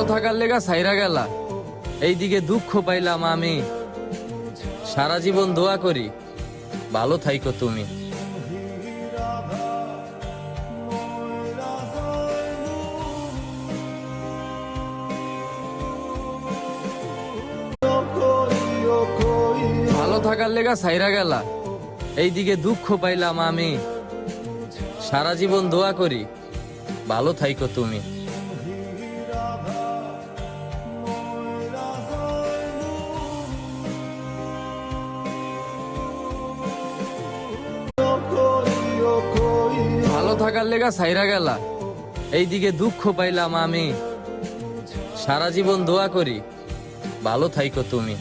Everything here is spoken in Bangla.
থাকার লেগা ছাইরা গেলা, এইদিকে দুঃখ পাইলাম আমি। সারা জীবন দোয়া করি ভালো থাইকো তুমি। ভালো থাকার লেগা ছাইরা গেলা, এইদিকে দুঃখ পাইলাম আমি। সারা জীবন দোয়া করি ভালো থাইকো তুমি। ভালো থাকার লেগা ছাইরা গেলা, এইদিকে দুঃখ পাইলাম আমি। সারা জীবন দোয়া করি ভালো থাইকো তুমি।